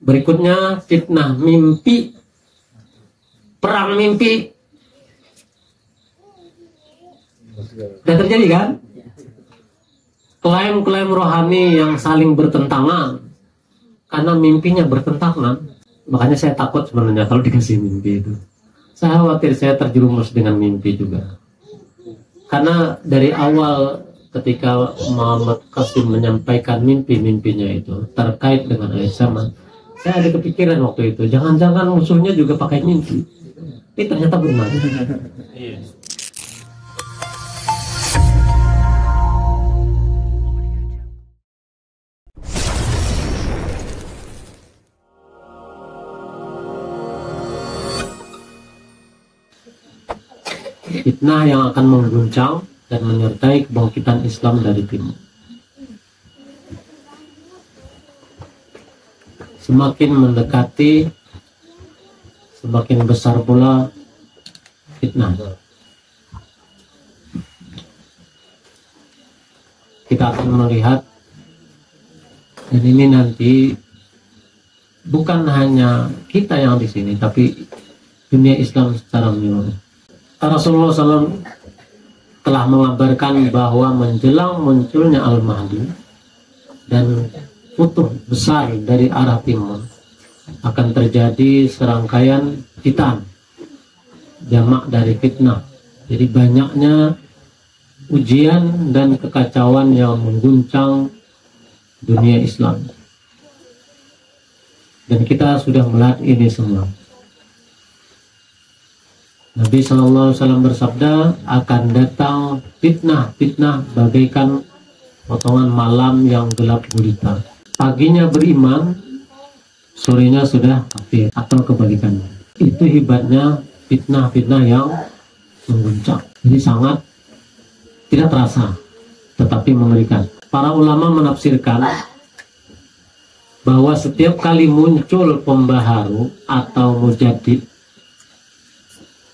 Berikutnya fitnah mimpi, perang mimpi. Sudah terjadi kan? Klaim-klaim rohani yang saling bertentangan karena mimpinya bertentangan. Makanya saya takut sebenarnya kalau dikasih mimpi itu. Saya khawatir saya terjerumus dengan mimpi juga. Karena dari awal ketika Muhammad Qasim menyampaikan mimpi-mimpinya itu terkait dengan akhir zaman, saya ada kepikiran waktu itu, jangan-jangan musuhnya juga pakai mimpi. Ini ternyata benar. Fitnah yang akan mengguncang dan menyertai kebangkitan Islam dari timur. Semakin mendekati, semakin besar pula fitnah. Kita akan melihat, dan ini nanti bukan hanya kita yang di sini, tapi dunia Islam secara menyeluruh. Rasulullah SAW telah mengabarkan bahwa menjelang munculnya Al-Mahdi dan futuh besar dari arah timur akan terjadi serangkaian fitan, jamak dari fitnah. Jadi banyaknya ujian dan kekacauan yang mengguncang dunia Islam, dan kita sudah melihat ini semua. Nabi SAW bersabda, akan datang fitnah-fitnah bagaikan potongan malam yang gelap gulita. Paginya beriman, sorenya sudah kafir, atau kebalikannya. Itu hebatnya fitnah-fitnah yang mengguncang. Jadi sangat tidak terasa, tetapi mengerikan. Para ulama menafsirkan bahwa setiap kali muncul pembaharu atau mujaddid,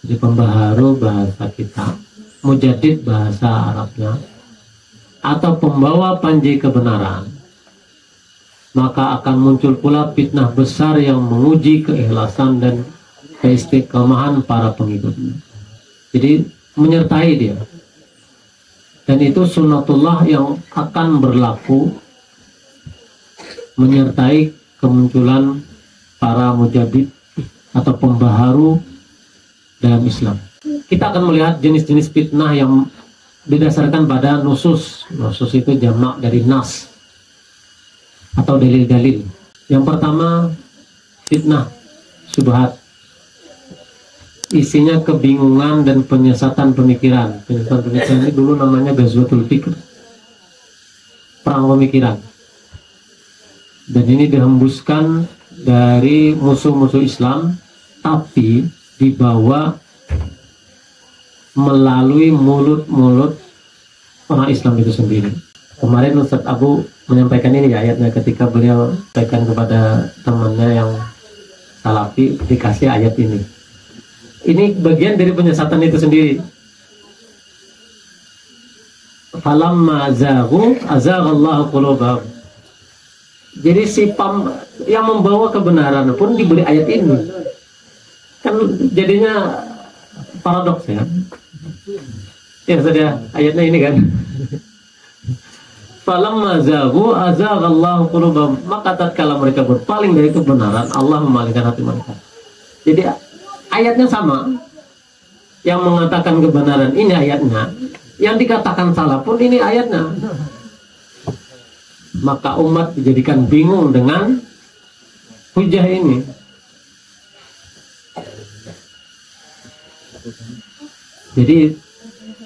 di pembaharu bahasa kita, mujadid bahasa Arabnya, atau pembawa panji kebenaran, maka akan muncul pula fitnah besar yang menguji keikhlasan dan keistiqomahan para pengikutnya. Jadi menyertai dia, dan itu sunnatullah yang akan berlaku menyertai kemunculan para mujadid atau pembaharu dalam Islam. Kita akan melihat jenis-jenis fitnah yang didasarkan pada nusus. Nusus itu jamak dari nas atau dalil-dalil. Yang pertama, fitnah syubhat. Isinya kebingungan dan penyesatan pemikiran. Penyesatan pemikiran ini dulu namanya Ghazwatul Fikr, perang pemikiran. Dan ini dihembuskan dari musuh-musuh Islam, tapi dibawa melalui mulut-mulut orang Islam itu sendiri. Kemarin Ustadz Abu menyampaikan ini ayatnya ketika beliau sampaikan kepada temannya yang salafi, dikasih ayat ini. Ini bagian dari penyesatan itu sendiri. Falamma zaghu azaghallahu qulubahum. Jadi si yang membawa kebenaran pun diberi ayat ini. Kan jadinya paradoks ya. Ya sudah, ayatnya ini kan. Falamma zaghu azaghallahu qulubahum. Maka tatkala mereka berpaling dari kebenaran, Allah memalingkan hati mereka. Jadi ayatnya sama. Yang mengatakan kebenaran ini ayatnya, yang dikatakan salah pun ini ayatnya. Maka umat dijadikan bingung dengan hujah ini. Jadi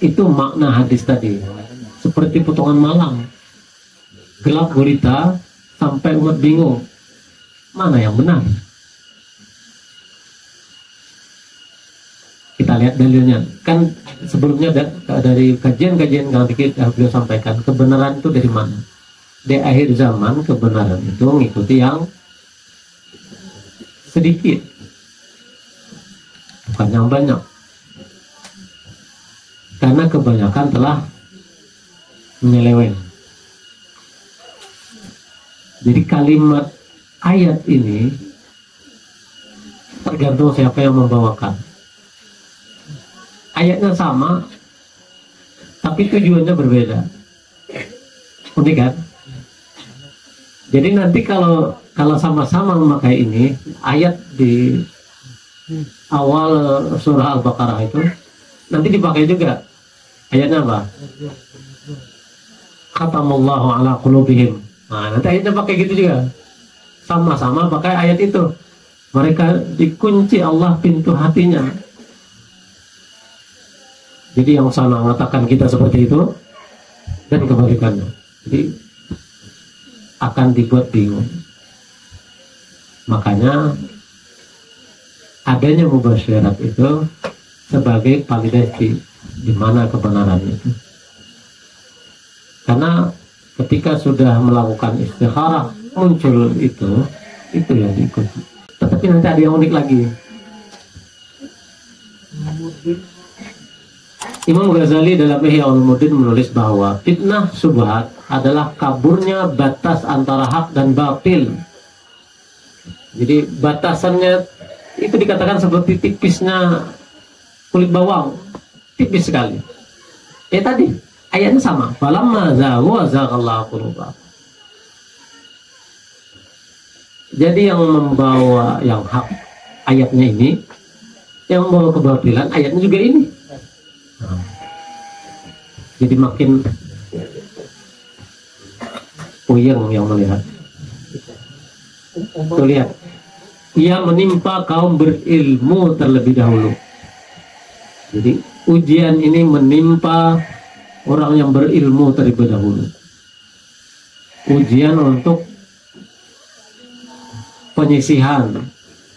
itu makna hadis tadi, seperti potongan malam, gelap gulita sampai umat bingung mana yang benar. Kita lihat dalilnya. Kan sebelumnya dari kajian-kajian yang beliau sampaikan, kebenaran itu dari mana? Di akhir zaman kebenaran itu mengikuti yang sedikit, bukan yang banyak. Karena kebanyakan telah menyeleweng. Jadi kalimat ayat ini tergantung siapa yang membawakan. Ayatnya sama, tapi tujuannya berbeda. Unik kan? Jadi nanti kalau sama-sama memakai ini, ayat di awal surah Al-Baqarah itu nanti dipakai juga. Ayatnya apa? Khatamallahu ala qulubihim. Nah, nanti ayatnya pakai gitu juga. Sama-sama pakai ayat itu. Mereka dikunci Allah pintu hatinya. Jadi yang sana mengatakan kita seperti itu dan kebalikannya. Jadi akan dibuat bingung. Makanya adanya mubasyirat itu sebagai validasi di mana kebenaran itu. Karena ketika sudah melakukan istikharah muncul itu yang diikuti. Tetapi nanti ada yang unik lagi. Imam Ghazali dalam Ihya Ulumuddin menulis bahwa fitnah syubhat adalah kaburnya batas antara hak dan batil. Jadi batasannya itu dikatakan seperti tipisnya kulit bawang, tipis sekali. Tadi ayatnya sama. Falamma zaghu zaghallahu qulubahum. Jadi yang membawa yang hak ayatnya ini, yang membawa kebatilan ayatnya juga ini. Nah, jadi makin puyeng yang melihat. Tuh lihat, ia menimpa kaum berilmu terlebih dahulu. Jadi ujian ini menimpa orang yang berilmu terlebih dahulu. Ujian untuk penyisihan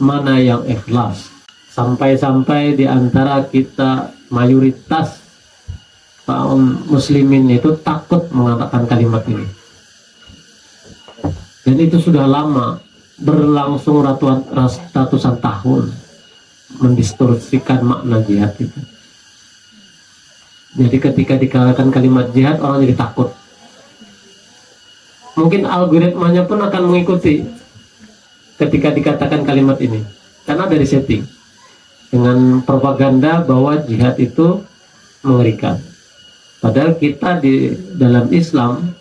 mana yang ikhlas. Sampai-sampai di antara kita mayoritas kaum muslimin itu takut mengatakan kalimat ini. Dan itu sudah lama, berlangsung ratusan tahun, mendistorsikan makna jihad itu. Jadi ketika dikatakan kalimat jihad, orang jadi takut. Mungkin algoritmanya pun akan mengikuti ketika dikatakan kalimat ini, karena dari setting dengan propaganda bahwa jihad itu mengerikan. Padahal kita di dalam Islam,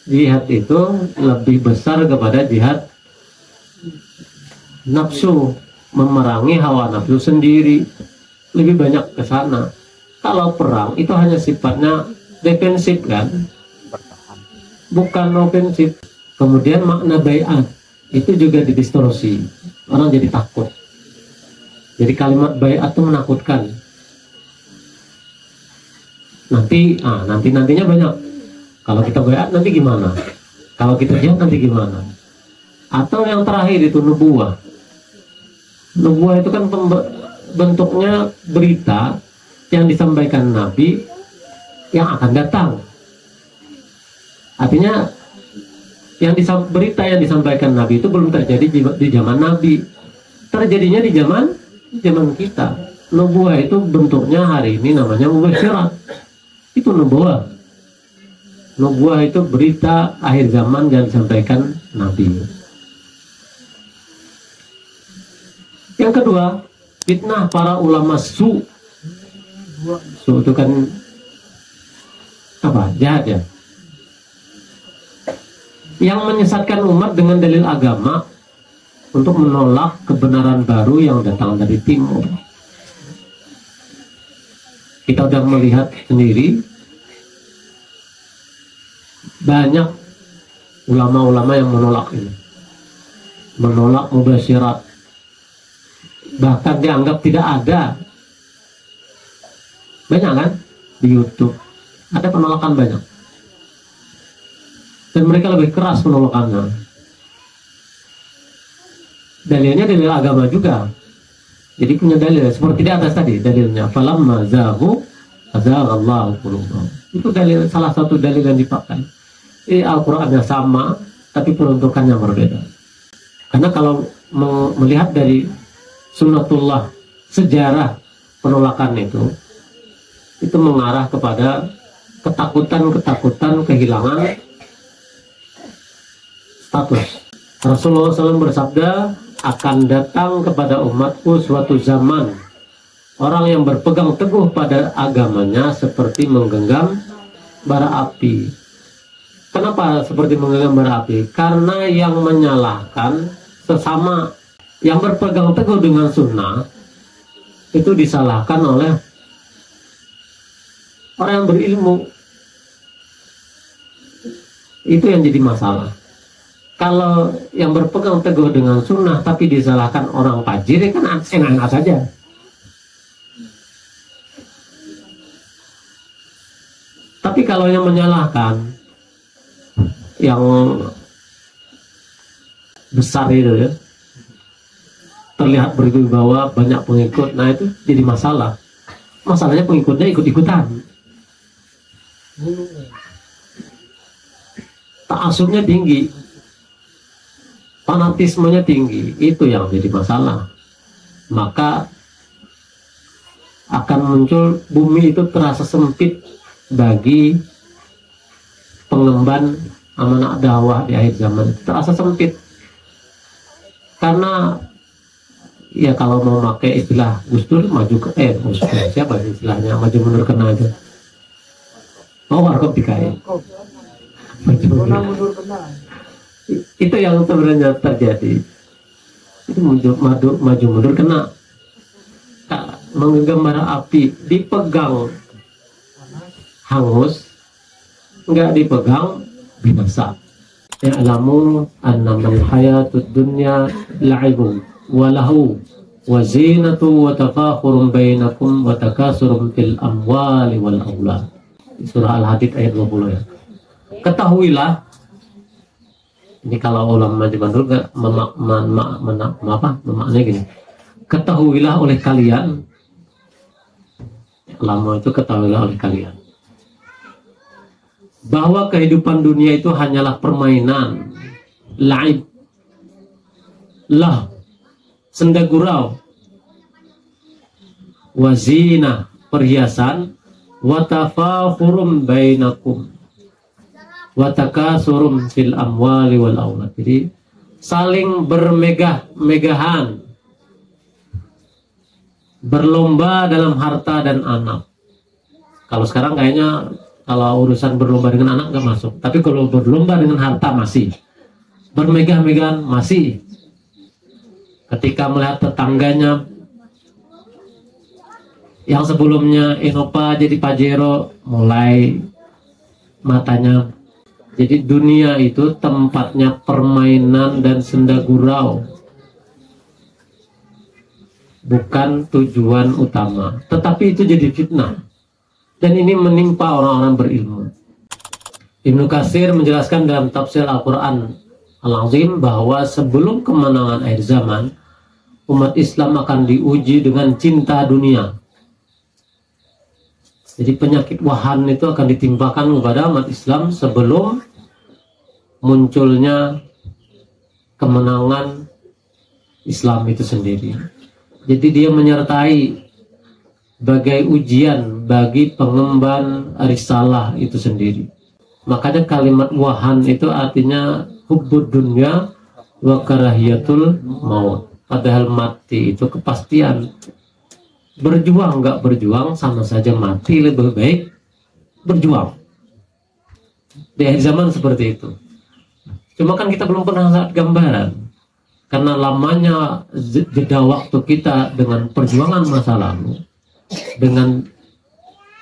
jihad itu lebih besar kepada jihad nafsu, memerangi hawa nafsu sendiri, lebih banyak ke sana. Kalau perang itu hanya sifatnya defensif kan, bukan ofensif. Kemudian makna bai'at itu juga didistorsi, orang jadi takut. Jadi kalimat bai'at itu menakutkan. Nantinya banyak. Kalau kita bai'at nanti gimana? Kalau kita jihad nanti gimana? Atau yang terakhir itu nubuwah. Nubuwah itu kan bentuknya berita yang disampaikan Nabi yang akan datang. Artinya berita yang disampaikan Nabi itu belum terjadi di zaman Nabi. Terjadinya di zaman kita. Nubuwah itu bentuknya hari ini namanya mubasyirat. Itu nubuwah. Nubuwah itu berita akhir zaman yang disampaikan Nabi. Yang kedua, fitnah para ulama su itu kan apa? Jahat ya. Yang menyesatkan umat dengan dalil agama untuk menolak kebenaran baru yang datang dari timur. Kita sudah melihat sendiri banyak ulama-ulama yang menolak ini, menolak mubasyirat, bahkan dianggap tidak ada. Banyak kan di YouTube ada penolakan banyak, dan mereka lebih keras penolakannya. Dalilnya dalil agama juga. Jadi punya dalil seperti di atas tadi dalilnya falamma zaghu azaghallahu qulubahum. Itu dalil, salah satu dalil yang dipakai. Al-Qur'annya sama tapi peruntukannya berbeda. Karena kalau melihat dari sunnatullah, sejarah penolakan itu mengarah kepada ketakutan kehilangan status. Rasulullah SAW bersabda, akan datang kepada umatku suatu zaman orang yang berpegang teguh pada agamanya seperti menggenggam bara api. Kenapa seperti menggenggam bara api? Karena yang menyalahkan sesama yang berpegang teguh dengan sunnah itu disalahkan oleh orang yang berilmu. Itu yang jadi masalah. Kalau yang berpegang teguh dengan sunnah tapi disalahkan orang fajir, ya kan enak-enak saja. Tapi kalau yang menyalahkan, yang besar itu ya, terlihat berwibawa, banyak pengikut, nah itu jadi masalah. Masalahnya pengikutnya ikut-ikutan, ta'assubnya tinggi, fanatismenya tinggi, itu yang jadi masalah. Maka akan muncul, bumi itu terasa sempit bagi pengemban amanah dakwah di akhir zaman, terasa sempit. Karena ya kalau mau pakai istilah Gus Dur, maju ke Gus Dur, siapa istilahnya, maju mundur kena aja. Oh, warkop dikai. Mundur kena. Itu yang sebenarnya terjadi. Itu maju mundur kena. Menggenggam bara api, dipegang hangus, enggak dipegang binasa. Ya'lamu annamal hayatud dunya la'ibun wa lahu wa zinatu wa tafakhurun bainakum wa takasurum fil amwali wal aulad. Surah Al-Hadid ayat 20 ya. Ketahuilah, ini kalau ulama Majma'ul memaknanya gini. Ketahuilah oleh kalian, ulama itu ketahuilah oleh kalian, bahwa kehidupan dunia itu hanyalah permainan, laib, lah, senda gurau, wazina, perhiasan, watafakhurum bainakum, watakasurum fil amwali wal aulad. Jadi saling bermegah-megahan, berlomba dalam harta dan anak. Kalau sekarang kayaknya kalau urusan berlomba dengan anak nggak masuk, tapi kalau berlomba dengan harta masih, bermegah-megahan masih. Ketika melihat tetangganya yang sebelumnya Innova jadi Pajero, mulai matanya. Jadi dunia itu tempatnya permainan dan senda gurau, bukan tujuan utama. Tetapi itu jadi fitnah, dan ini menimpa orang-orang berilmu. Ibnu Katsir menjelaskan dalam tafsir Al-Quran Al-Azim bahwa sebelum kemenangan akhir zaman, umat Islam akan diuji dengan cinta dunia. Jadi penyakit wahan itu akan ditimpakan kepada umat Islam sebelum munculnya kemenangan Islam itu sendiri. Jadi dia menyertai sebagai ujian bagi pengemban risalah itu sendiri. Makanya kalimat wahan itu artinya hubbud dunya wa karahiyatul maut. Padahal mati itu kepastian. Berjuang nggak berjuang sama saja mati, lebih baik berjuang. Di akhir zaman seperti itu. Cuma kan kita belum pernah lihat gambaran, karena lamanya jeda waktu kita dengan perjuangan masa lalu, dengan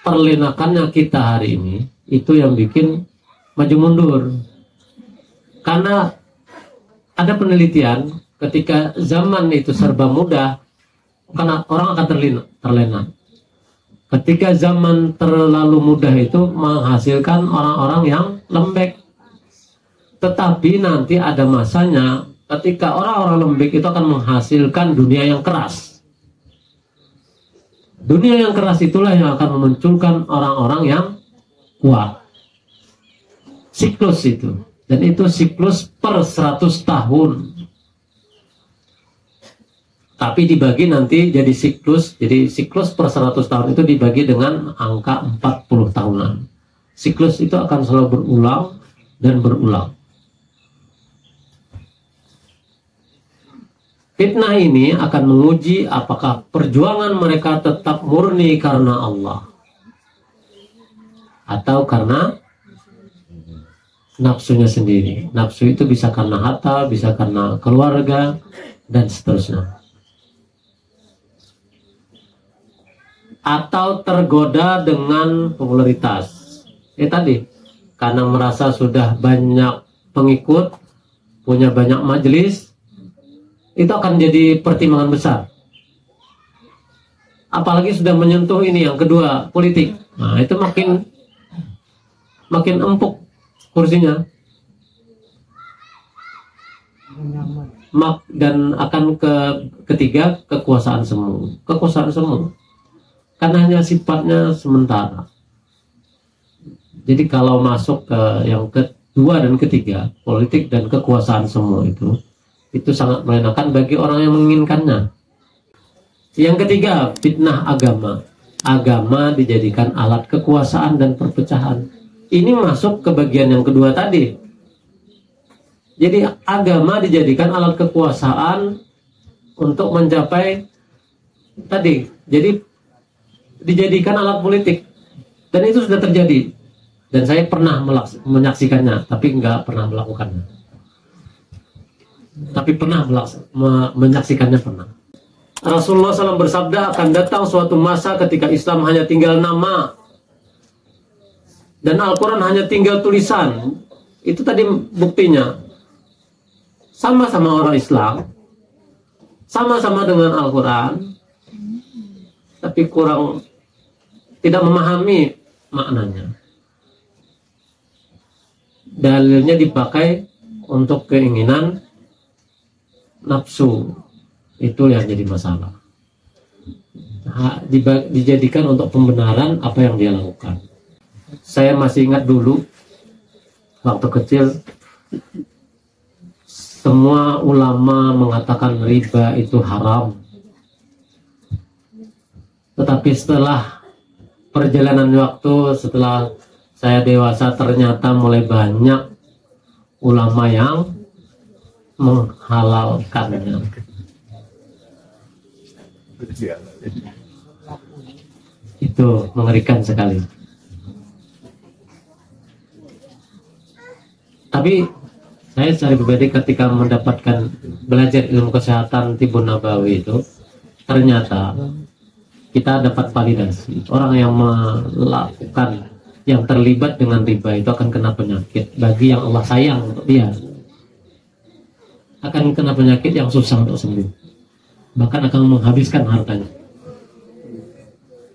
perlenakannya kita hari ini, itu yang bikin maju mundur. Karena ada penelitian, ketika zaman itu serba mudah, karena orang akan terlena. Ketika zaman terlalu mudah itu menghasilkan orang-orang yang lembek. Tetapi nanti ada masanya ketika orang-orang lembek itu akan menghasilkan dunia yang keras. Dunia yang keras itulah yang akan memunculkan orang-orang yang kuat. Siklus itu. Dan itu siklus per 100 tahun. Tapi dibagi nanti jadi siklus. Jadi siklus per 100 tahun itu dibagi dengan angka 40 tahunan. Siklus itu akan selalu berulang dan berulang. Fitnah ini akan menguji apakah perjuangan mereka tetap murni karena Allah atau karena nafsunya sendiri. Nafsu itu bisa karena harta, bisa karena keluarga, dan seterusnya. Atau tergoda dengan popularitas. Tadi, karena merasa sudah banyak pengikut, punya banyak majelis, itu akan jadi pertimbangan besar. Apalagi sudah menyentuh ini yang kedua, politik. Nah, itu makin empuk kursinya. Dan akan ketiga, kekuasaan semu. Kekuasaan semu. Karena hanya sifatnya sementara. Jadi kalau masuk ke yang kedua dan ketiga, politik dan kekuasaan semu itu sangat menyenangkan bagi orang yang menginginkannya. Yang ketiga, fitnah agama. Agama dijadikan alat kekuasaan dan perpecahan. Ini masuk ke bagian yang kedua tadi. Jadi agama dijadikan alat kekuasaan untuk mencapai tadi. Jadi dijadikan alat politik. Dan itu sudah terjadi. Dan saya pernah menyaksikannya, tapi nggak pernah melakukannya. Tapi pernah menyaksikannya pernah. Rasulullah SAW bersabda, akan datang suatu masa ketika Islam hanya tinggal nama dan Al-Quran hanya tinggal tulisan. Itu tadi buktinya. Sama-sama orang Islam, sama-sama dengan Al-Quran, tapi tidak memahami maknanya. Dalilnya dipakai untuk keinginan nafsu. Itu yang jadi masalah. Dijadikan untuk pembenaran apa yang dia lakukan. Saya masih ingat dulu waktu kecil semua ulama mengatakan riba itu haram. Tetapi setelah perjalanan waktu, setelah saya dewasa, ternyata mulai banyak ulama yang menghalalkannya. Itu mengerikan sekali. Tapi saya secara pribadi ketika mendapatkan belajar ilmu kesehatan Tibun Nabawi itu, ternyata kita dapat validasi. Orang yang melakukan, yang terlibat dengan riba itu akan kena penyakit. Bagi yang Allah sayang untuk dia, akan kena penyakit yang susah untuk sembuh. Bahkan akan menghabiskan hartanya.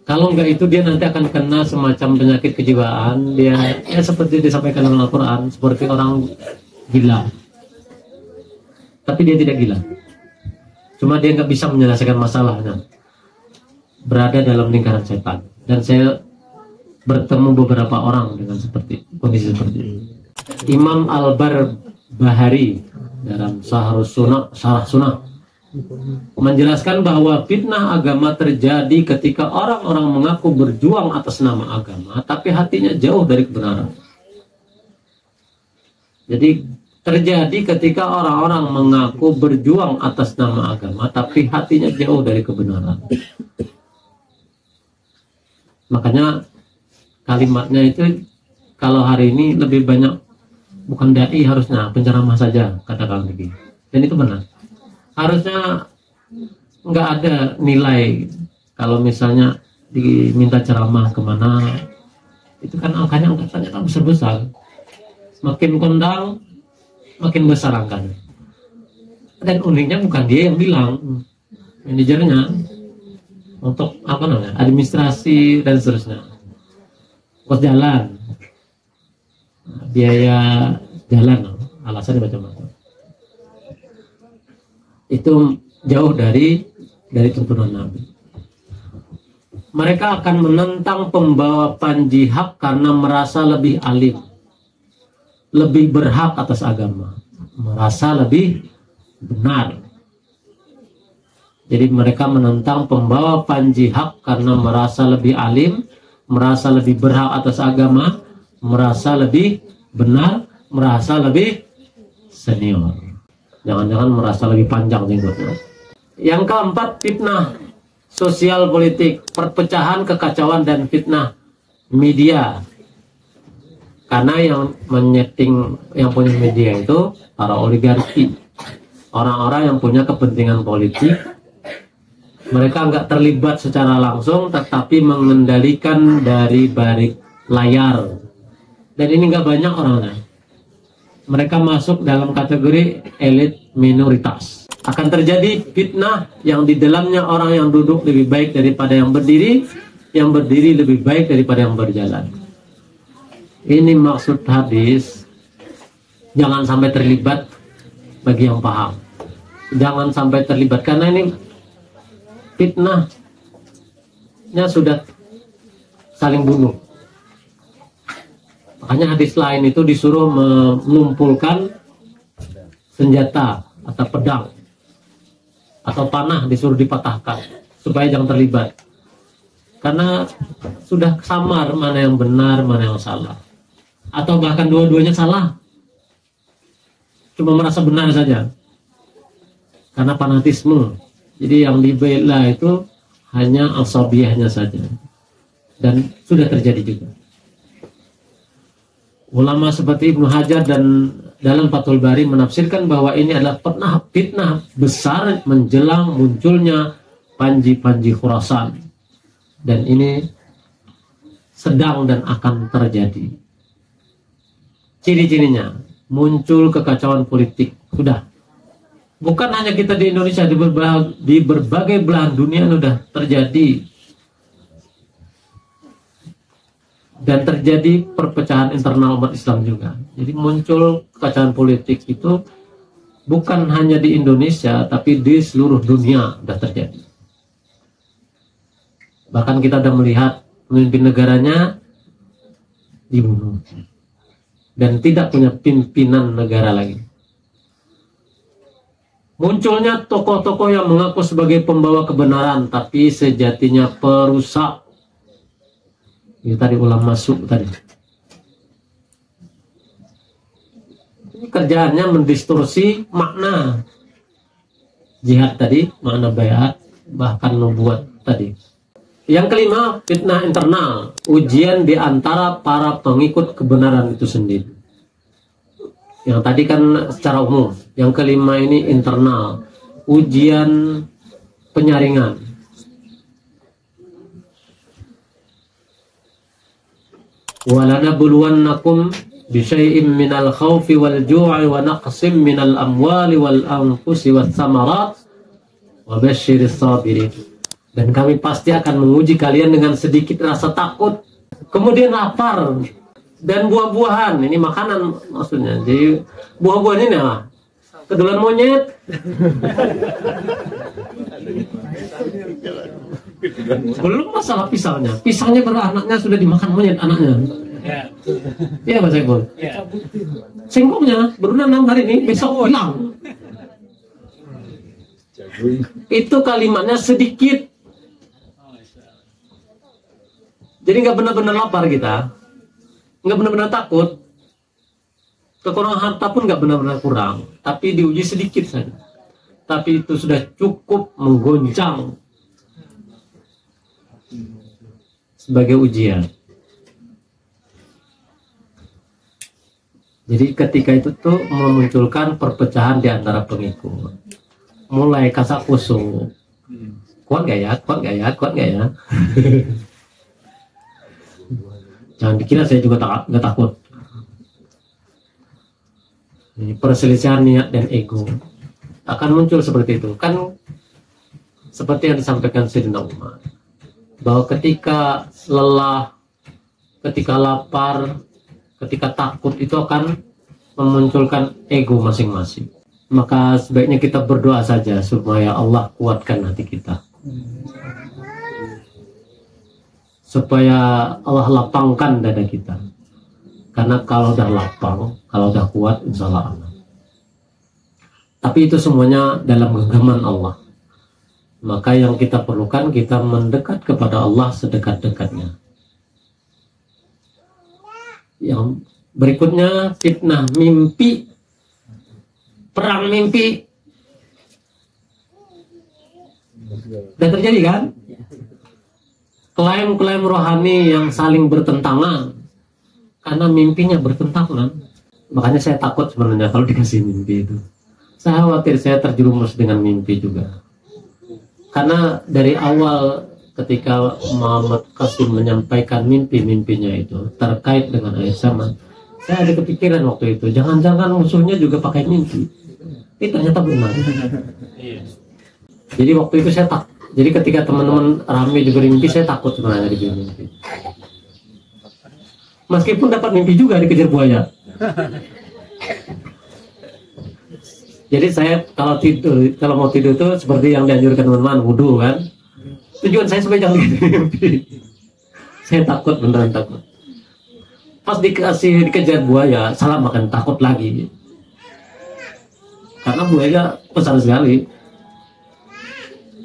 Kalau enggak itu dia nanti akan kena semacam penyakit kejiwaan. Dia seperti disampaikan dalam Al-Quran, seperti orang gila. Tapi dia tidak gila. Cuma dia nggak bisa menyelesaikan masalahnya. Berada dalam lingkaran setan. Dan saya bertemu beberapa orang dengan kondisi seperti ini. Imam Al-Barbahari dalam Syarah Sunnah menjelaskan bahwa fitnah agama terjadi ketika orang-orang mengaku berjuang atas nama agama, tapi hatinya jauh dari kebenaran. Jadi terjadi ketika orang-orang mengaku berjuang atas nama agama, tapi hatinya jauh dari kebenaran. Makanya kalimatnya itu kalau hari ini lebih banyak bukan dai, harusnya penceramah saja, katakan begitu. Dan itu benar. Harusnya nggak ada nilai kalau misalnya diminta ceramah kemana, itu kan angkanya ternyata besar-besar. Makin kondang, makin besar angkanya. Dan uniknya bukan dia yang bilang, manajernya, untuk administrasi dan seterusnya. Kos jalan, biaya jalan, alasannya macam-macam. Itu jauh dari tuntunan Nabi. Mereka akan menentang pembawa panji hak karena merasa lebih alim, lebih berhak atas agama, merasa lebih benar. Jadi mereka menentang pembawa panji hak karena merasa lebih alim, merasa lebih berhak atas agama, merasa lebih benar, merasa lebih senior. Jangan-jangan merasa lebih panjang jenggotnya. Yang keempat, fitnah sosial politik, perpecahan, kekacauan, dan fitnah media. Karena yang menyeting, yang punya media itu para oligarki, orang-orang yang punya kepentingan politik. Mereka nggak terlibat secara langsung, tetapi mengendalikan dari balik layar. Dan ini nggak banyak orangnya. Mereka masuk dalam kategori elit minoritas. Akan terjadi fitnah yang di dalamnya orang yang duduk lebih baik daripada yang berdiri lebih baik daripada yang berjalan. Ini maksud hadis, jangan sampai terlibat bagi yang paham. Jangan sampai terlibat, karena ini fitnahnya sudah saling bunuh. Makanya hadis lain itu disuruh mengumpulkan senjata atau pedang atau panah, disuruh dipatahkan supaya jangan terlibat. Karena sudah samar mana yang benar, mana yang salah. Atau bahkan dua-duanya salah. Cuma merasa benar saja. Karena fanatisme. Jadi yang dibela itu hanya asabiyahnya saja. Dan sudah terjadi juga. Ulama seperti Ibnu Hajar dan dalam Fathul Bari menafsirkan bahwa ini adalah fitnah besar menjelang munculnya Panji-Panji Khurasan. Dan ini sedang dan akan terjadi. Ciri-cirinya muncul kekacauan politik. Sudah. Bukan hanya kita di Indonesia, di berbagai belahan dunia sudah terjadi. Dan terjadi perpecahan internal umat Islam juga. Jadi muncul kekacauan politik itu bukan hanya di Indonesia, tapi di seluruh dunia sudah terjadi. Bahkan kita sudah melihat pemimpin negaranya dibunuh. Dan tidak punya pimpinan negara lagi. Munculnya tokoh-tokoh yang mengaku sebagai pembawa kebenaran, tapi sejatinya perusak. Ini tadi ulama masuk tadi. Ini kerjaannya mendistorsi makna jihad tadi, makna bayat, bahkan membuat tadi. Yang kelima, fitnah internal, ujian di antara para pengikut kebenaran itu sendiri. Yang tadi kan secara umum. Yang kelima ini internal, ujian penyaringan. وَلَنَبْلُوَنَّكُمْ بِشَيْءٍ مِّنَ الْخَوْفِ وَالْجُوعِ وَنَقْصٍ مِّنَ الْأَمْوَالِ وَالْأَنفُسِ وَالثَّمَرَاتِ وَبَشِّرِ الصَّابِرِينَ. Dan kami pasti akan menguji kalian dengan sedikit rasa takut, kemudian lapar, dan buah-buahan. Ini makanan maksudnya. Jadi buah-buahan ini apa? Kedulan monyet. Belum masalah pisangnya. Pisangnya beranaknya sudah dimakan monyet anaknya. Iya Pak Saiful. Singkongnya baru nanam hari ini, besok hilang. Itu kalimatnya sedikit. Jadi nggak benar-benar lapar kita, nggak benar-benar takut, kekurangan harta pun nggak benar-benar kurang, tapi diuji sedikit saja. Tapi itu sudah cukup menggoncang sebagai ujian. Jadi ketika itu tuh memunculkan perpecahan di antara pengikut, mulai kasak kusuk, kuat gak ya, kuat gak ya, kuat gak ya. Jangan dikira saya juga nggak takut. Ini perselisihan niat dan ego akan muncul seperti itu. Kan seperti yang disampaikan Sayyidina Umar, bahwa ketika lelah, ketika lapar, ketika takut itu akan memunculkan ego masing-masing. Maka sebaiknya kita berdoa saja supaya Allah kuatkan hati kita, supaya Allah lapangkan dada kita. Karena kalau udah lapang, kalau udah kuat, insya Allah aman. Tapi itu semuanya dalam genggaman Allah. Maka yang kita perlukan, kita mendekat kepada Allah sedekat-dekatnya. Yang berikutnya, fitnah mimpi, perang mimpi. Dan terjadi kan? Klaim-klaim rohani yang saling bertentangan karena mimpinya bertentangan. Makanya saya takut sebenarnya kalau dikasih mimpi itu. Saya khawatir saya terjerumus dengan mimpi juga. Karena dari awal ketika Muhammad Qasim menyampaikan mimpi-mimpinya itu terkait dengan akhir zaman, saya ada kepikiran waktu itu, jangan-jangan musuhnya juga pakai mimpi. Ini ternyata benar. Jadi waktu itu saya takut. Jadi ketika teman-teman rame juga mimpi, saya takut sebenarnya di mimpi. Meskipun dapat mimpi juga dikejar buaya. Jadi saya kalau mau tidur itu seperti yang dianjurkan teman-teman, wudhu kan. Tujuan saya supaya jangan mimpi. Saya takut, beneran takut. Pas dikejar buaya, salah makan, takut lagi. Karena buaya besar sekali.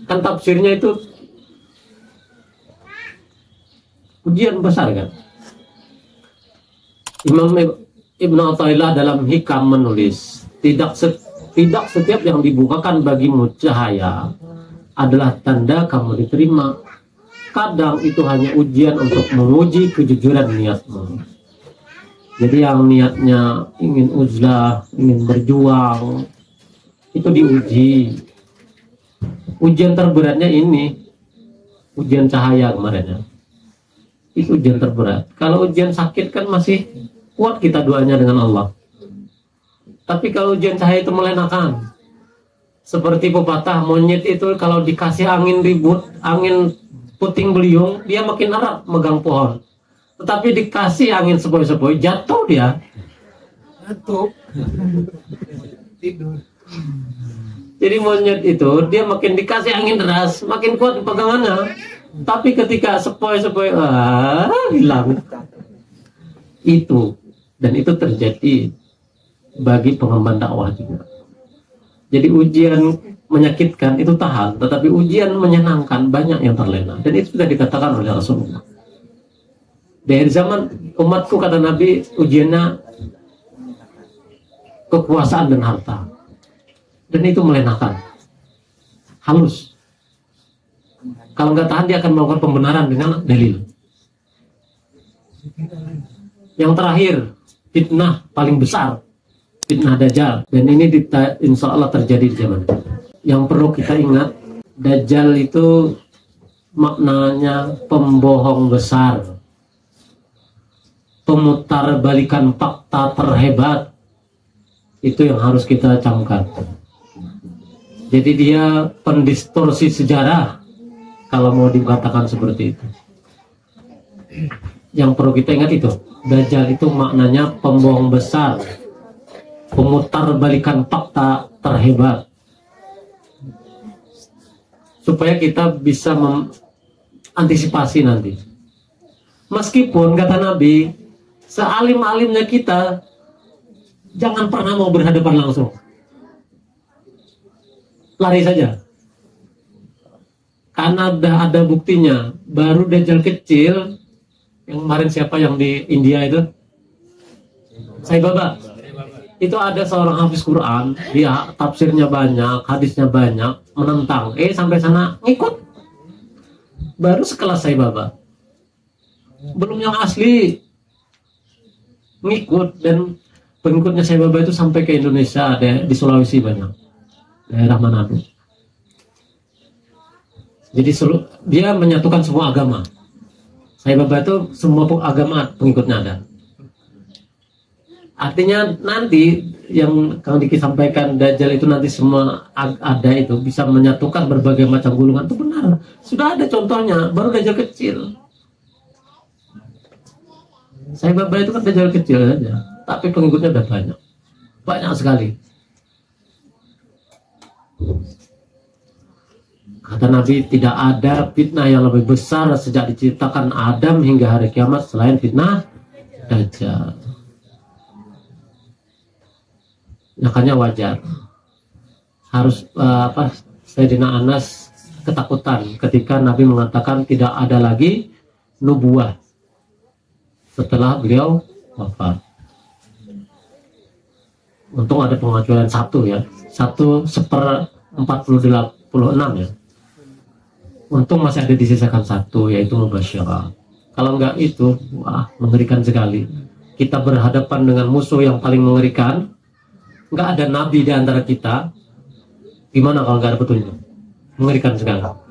Kan tafsirnya itu ujian besar kan. Imam Ibn Athaillah dalam Hikam menulis, tidak setiap yang dibukakan bagimu cahaya adalah tanda kamu diterima. Kadang itu hanya ujian untuk menguji kejujuran niatmu. Jadi yang niatnya ingin uzlah, ingin berjuang, itu diuji. Ujian terberatnya ini, ujian cahaya kemarin ya. Itu ujian terberat. Kalau ujian sakit kan masih kuat kita doanya dengan Allah. Tapi kalau ujian cahaya itu melenakan. Seperti pepatah, monyet itu kalau dikasih angin ribut, angin puting beliung, dia makin erat megang pohon. Tetapi dikasih angin sepoi-sepoi, jatuh dia. Jatuh. Tidur. Jadi monyet itu dia makin dikasih angin deras, makin kuat pegangannya. Tapi ketika sepoi-sepoi hilang. Itu, dan itu terjadi bagi pengemban dakwah juga. Jadi ujian menyakitkan itu tahan, tetapi ujian menyenangkan banyak yang terlena. Dan itu sudah dikatakan oleh Rasulullah. Dari zaman umatku, kata Nabi, ujiannya kekuasaan dan harta. Dan itu melenakan, halus. Kalau nggak tahan dia akan melakukan pembenaran dengan dalil. Yang terakhir, fitnah paling besar, fitnah Dajjal. Dan ini insya Allah terjadi di zaman kita. Yang perlu kita ingat, Dajjal itu maknanya pembohong besar, pemutar balikan fakta terhebat. Itu yang harus kita camkan. Jadi dia pendistorsi sejarah, kalau mau dikatakan seperti itu. Yang perlu kita ingat itu, Dajjal itu maknanya pembohong besar, pemutar balikan fakta terhebat. Supaya kita bisa mengantisipasi nanti. Meskipun kata Nabi, sealim-alimnya kita, jangan pernah mau berhadapan langsung. Lari saja. Karena ada buktinya. Baru Dajjal kecil, yang kemarin siapa yang di India itu? Sai Baba. Itu ada seorang hafiz Quran, dia tafsirnya banyak, hadisnya banyak, menentang. Sampai sana ngikut. Baru sekelas Sai Baba. Belum yang asli ngikut, dan pengikutnya Sai Baba itu sampai ke Indonesia, ada di Sulawesi banyak. Daerah Manado. Jadi dia menyatukan semua agama. Sai Baba itu semua agama pengikutnya ada. Artinya nanti yang Kang Diki sampaikan, Dajjal itu nanti semua ada itu bisa menyatukan berbagai macam golongan, itu benar. Sudah ada contohnya, baru Dajjal kecil. Sai Baba itu kan Dajjal kecil saja, tapi pengikutnya udah banyak. Banyak sekali. Kata Nabi, tidak ada fitnah yang lebih besar sejak diciptakan Adam hingga hari kiamat selain fitnah Dajjal. Makanya wajar harus Sayyidina Anas ketakutan ketika Nabi mengatakan tidak ada lagi nubuah setelah beliau wafat. Untung ada pengecualian satu ya, 1/46 ya. Untung masih ada disisakan satu, yaitu mubasyarah. Kalau enggak itu, wah, mengerikan sekali. Kita berhadapan dengan musuh yang paling mengerikan. Enggak ada nabi di antara kita. Gimana kalau enggak ada petunjuk? Mengerikan sekali.